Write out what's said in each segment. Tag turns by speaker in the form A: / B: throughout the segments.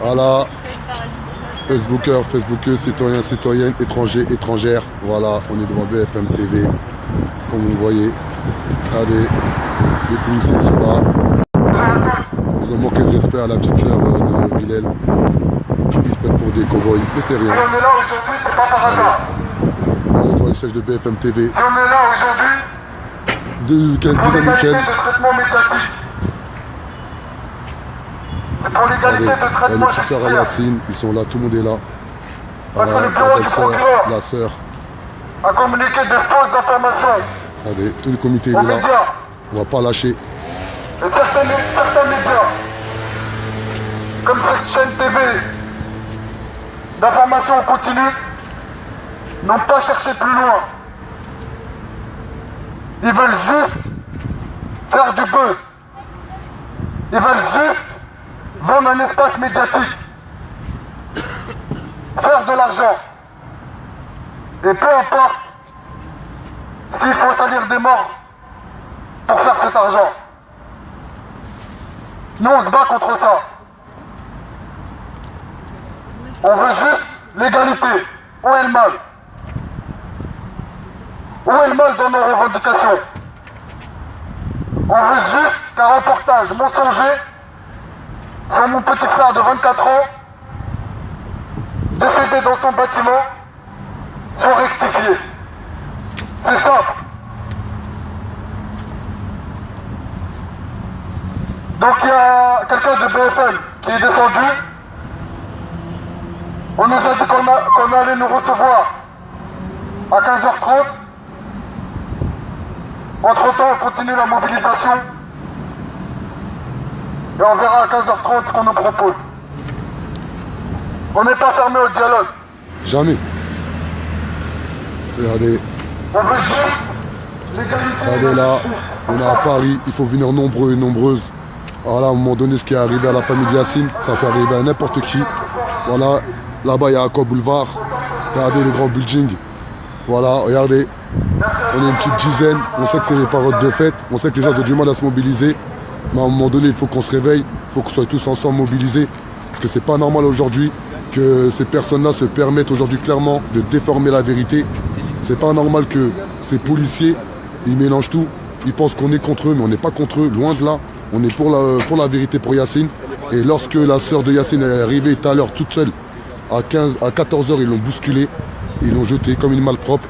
A: Voilà. Facebookers, citoyens, citoyennes, étrangers, étrangères. Voilà, on est devant BFM TV. Comme vous voyez. Regardez, les policiers sont là. Ils ont manqué de respect à la petite sœur de Bilal. Ils se prennent pour des cow-boys, mais c'est rien.
B: Si on est là aujourd'hui, c'est pas par hasard.
A: On est devant le siège de BFM TV.
B: Si on est là aujourd'hui,
A: Deux
B: pour
A: amis
B: l'égalité
A: Ken.
B: de traitement médiatique. C'est pour l'égalité de
A: La
B: traitement
A: petite sœur
B: judiciaire.
A: Yacine, ils sont là, tout le monde est là.
B: Parce que le
A: La
B: bureau du
A: belle-sœur,
B: procureur
A: la sœur.
B: a communiqué de fausses informations
A: Regardez, tout le comité est
B: aux
A: là.
B: médias.
A: On va pas lâcher.
B: Et certains médias, comme cette chaîne TV d'information continue, n'ont pas cherché plus loin. Ils veulent juste faire du buzz. Ils veulent juste vendre un espace médiatique. Faire de l'argent. Et peu importe s'il faut salir des morts pour faire cet argent. Nous, on se bat contre ça. On veut juste l'égalité. Où est le mal? Où est le mal dans nos revendications? On veut juste qu'un reportage mensonger sur mon petit frère de 24 ans, décédé dans son bâtiment, soit rectifié. C'est simple. Donc il y a quelqu'un de BFM qui est descendu. On nous a dit qu'on allait nous recevoir à 15h30. Entre-temps, on continue la mobilisation. Et on verra à 15h30 ce qu'on nous propose. On n'est pas fermé au dialogue.
A: Jamais. Regardez,
B: On veut juste l'égalité.
A: regardez là, on est à Paris, il faut venir nombreux et nombreuses. Voilà, à un moment donné, ce qui est arrivé à la famille de Yacine, ça peut arriver à n'importe qui. Voilà, là-bas, il y a Aqua Boulevard. Regardez les grands buildings. Voilà, regardez. On est une petite dizaine. On sait que c'est les périodes de fête. On sait que les gens ont du mal à se mobiliser. Mais à un moment donné, il faut qu'on se réveille. Il faut qu'on soit tous ensemble mobilisés. Parce que c'est pas normal aujourd'hui que ces personnes-là se permettent aujourd'hui clairement de déformer la vérité. C'est pas normal que ces policiers, ils mélangent tout. Ils pensent qu'on est contre eux, mais on n'est pas contre eux. Loin de là. On est pour la vérité pour Yacine. Et lorsque la sœur de Yacine est arrivée tout à l'heure toute seule, à 14h, ils l'ont bousculée. Ils l'ont jetée comme une malpropre,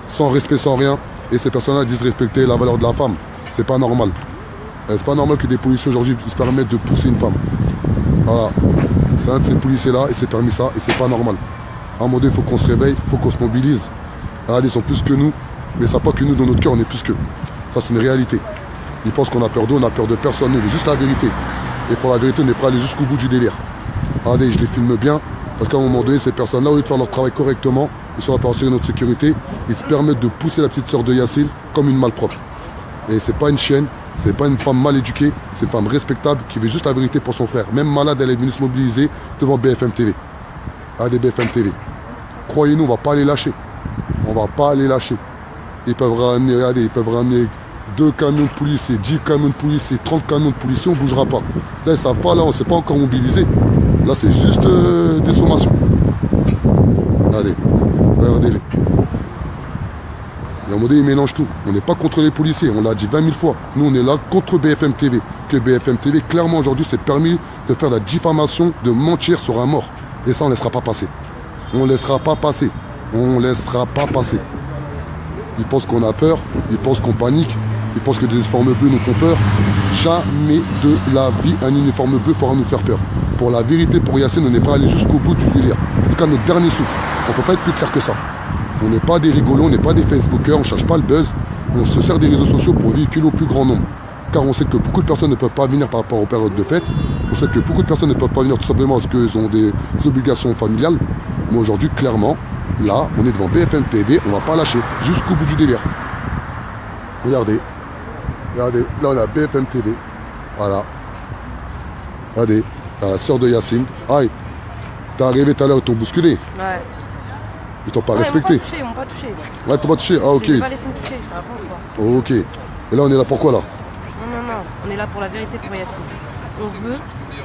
A: sans respect, sans rien. Et ces personnes-là disent respecter la valeur de la femme. C'est pas normal. C'est pas normal que des policiers aujourd'hui se permettent de pousser une femme. Voilà. C'est un de ces policiers-là et c'est permis ça et c'est pas normal. À un moment donné, il faut qu'on se réveille, il faut qu'on se mobilise. Regardez, ils sont plus que nous, mais ça pas que nous, dans notre cœur, on est plus qu'eux. Ça, c'est une réalité. Ils pensent qu'on a peur d'eux, on a peur de personne, nous, on veut juste la vérité. Et pour la vérité, on est prêt à aller jusqu'au bout du délire. Regardez, je les filme bien, parce qu'à un moment donné, ces personnes-là, au lieu de faire leur travail correctement, ils sont là pour assurer notre sécurité, ils se permettent de pousser la petite sœur de Yacine comme une malpropre. Et c'est pas une chienne, c'est pas une femme mal éduquée, c'est une femme respectable qui veut juste la vérité pour son frère. Même malade, elle est venue se mobiliser devant BFM TV. Regardez BFM TV. Croyez-nous, on va pas les lâcher. On va pas les lâcher. Ils peuvent ramener, regardez, ils peuvent ramener 2 camions de policiers, 10 camions de policiers, 30 camions de policiers, on ne bougera pas. Là, ils savent pas, là, on ne s'est pas encore mobilisé. Là, c'est juste des sommations. Regardez, regardez-les. Et à un moment donné, ils mélangent tout. On n'est pas contre les policiers, on l'a dit 20 000 fois. Nous, on est là contre BFM TV. Que BFM TV, clairement, aujourd'hui, s'est permis de faire de la diffamation, de mentir sur un mort. Et ça, on ne laissera pas passer. On ne laissera pas passer. On ne laissera pas passer. Ils pensent qu'on a peur, ils pensent qu'on panique, ils pensent que des uniformes bleus nous font peur. Jamais de la vie un uniforme bleu pourra nous faire peur. Pour la vérité, pour Yacine, on n'est pas allé jusqu'au bout du délire. Jusqu'à notre dernier souffle. On ne peut pas être plus clair que ça. On n'est pas des rigolos, on n'est pas des Facebookers, on ne cherche pas le buzz. On se sert des réseaux sociaux pour véhiculer au plus grand nombre. Car on sait que beaucoup de personnes ne peuvent pas venir par rapport aux périodes de fête. On sait que beaucoup de personnes ne peuvent pas venir tout simplement parce qu'ils ont des obligations familiales. Mais aujourd'hui, clairement, là, on est devant BFM TV, on ne va pas lâcher jusqu'au bout du délire. Regardez. Regardez, là on a BFM TV. Voilà. Regardez, la sœur de Yacine. Aïe, t'es arrivé tout à l'heure, ils t'ont bousculé.
C: Ouais.
A: Ils t'ont pas respecté.
C: Ils m'ont pas touché.
A: Ouais, t'ont pas touché. Ah, ok.
C: Ils m'ont pas laissé me toucher, ça va pas ou quoi?
A: Ok. Et là, on est là pour quoi là?
C: Non, on est là pour la vérité pour Yacine. On veut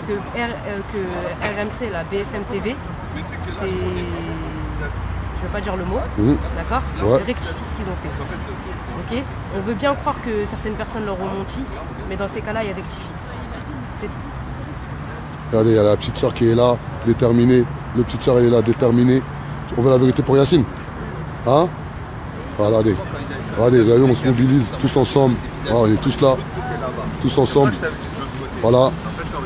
C: que RMC, la BFM TV, c'est... Je veux pas dire le mot, d'accord?
A: Ouais.
C: Rectifie ce qu'ils ont fait. Ok? On veut bien croire que certaines personnes leur ont menti, mais dans ces cas-là, ils rectifient. C'est tout.
A: Regardez, il y a la petite soeur qui est là, déterminée. Le petite soeur est là, déterminée. On veut la vérité pour Yacine. Hein? Regardez. Regardez, vous avez vu, on se mobilise tous ensemble. Ah, on est tous là, tous ensemble. Voilà.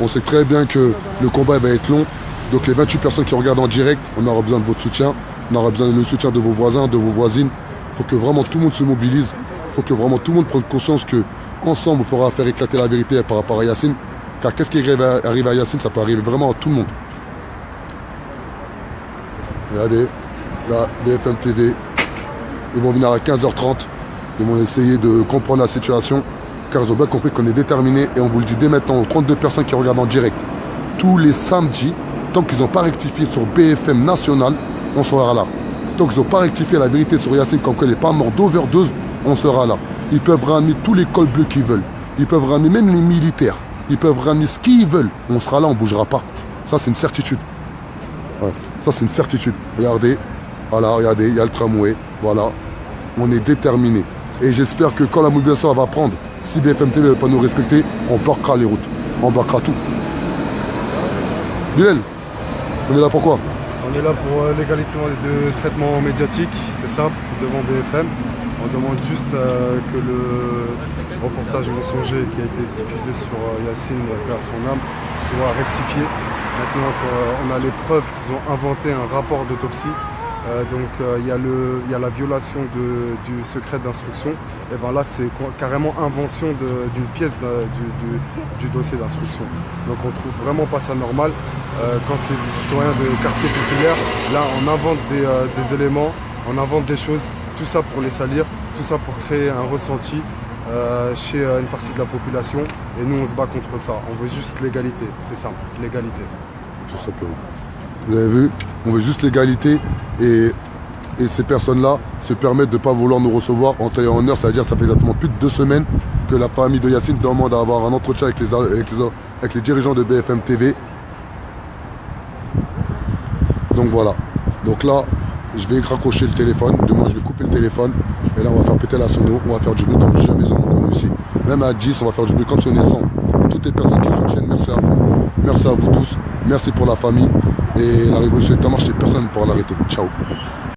A: On sait très bien que le combat va être long. Donc les 28 personnes qui regardent en direct, on aura besoin de votre soutien. On aura besoin du soutien de vos voisins, de vos voisines. Il faut que vraiment tout le monde se mobilise. Il faut que vraiment tout le monde prenne conscience que ensemble on pourra faire éclater la vérité par rapport à Yacine. Car qu'est-ce qui arrive à Yacine, ça peut arriver vraiment à tout le monde. Regardez, là, BFM TV, ils vont venir à 15h30. Ils vont essayer de comprendre la situation. Car ils ont bien compris qu'on est déterminés. Et on vous le dit dès maintenant aux 32 personnes qui regardent en direct. Tous les samedis, tant qu'ils n'ont pas rectifié sur BFM National, on sera là. Tant qu'ils n'ont pas rectifié la vérité sur Yacine, comme qu'il n'est pas mort d'overdose, on sera là. Ils peuvent ramener tous les cols bleus qu'ils veulent. Ils peuvent ramener même les militaires. Ils peuvent ramener ce qu'ils veulent. On sera là, on ne bougera pas. Ça, c'est une certitude. Ouais. Ça, c'est une certitude. Regardez. Voilà, regardez, il y a le tramway. Voilà. On est déterminés. Et j'espère que quand la mobilisation va prendre, si BFM TV ne veut pas nous respecter, on bloquera les routes. On bloquera tout. Bilal, on est là pourquoi?
D: On est là pour l'égalité de traitement médiatique, c'est simple, devant BFM. On demande juste que le reportage mensonger qui a été diffusé sur Yacine, perd son âme, soit rectifié. Maintenant qu'on a les preuves qu'ils ont inventé un rapport d'autopsie, il y a la violation du secret d'instruction. Et bien là, c'est carrément invention d'une pièce du dossier d'instruction. Donc on trouve vraiment pas ça normal. Quand c'est des citoyens de quartier populaire, là on invente des éléments, on invente des choses, tout ça pour les salir, tout ça pour créer un ressenti chez une partie de la population. Et nous on se bat contre ça. On veut juste l'égalité, c'est simple, l'égalité.
A: Tout simplement. Vous avez vu, on veut juste l'égalité et ces personnes-là se permettent de ne pas vouloir nous recevoir en temps et en heure. Ça veut dire que ça fait exactement plus de 2 semaines que la famille de Yacine demande à avoir un entretien avec les dirigeants de BFM TV. Donc voilà. Donc là, je vais raccrocher le téléphone. Demain, je vais couper le téléphone. Et là, on va faire péter la sono. On va faire du bruit comme jamais ils en ont connu ici. Même à 10, on va faire du bruit comme si on est 100. Et toutes les personnes qui soutiennent, merci à vous. Merci à vous tous. Merci pour la famille. Et la révolution est en marche et personne ne pourra l'arrêter. Ciao.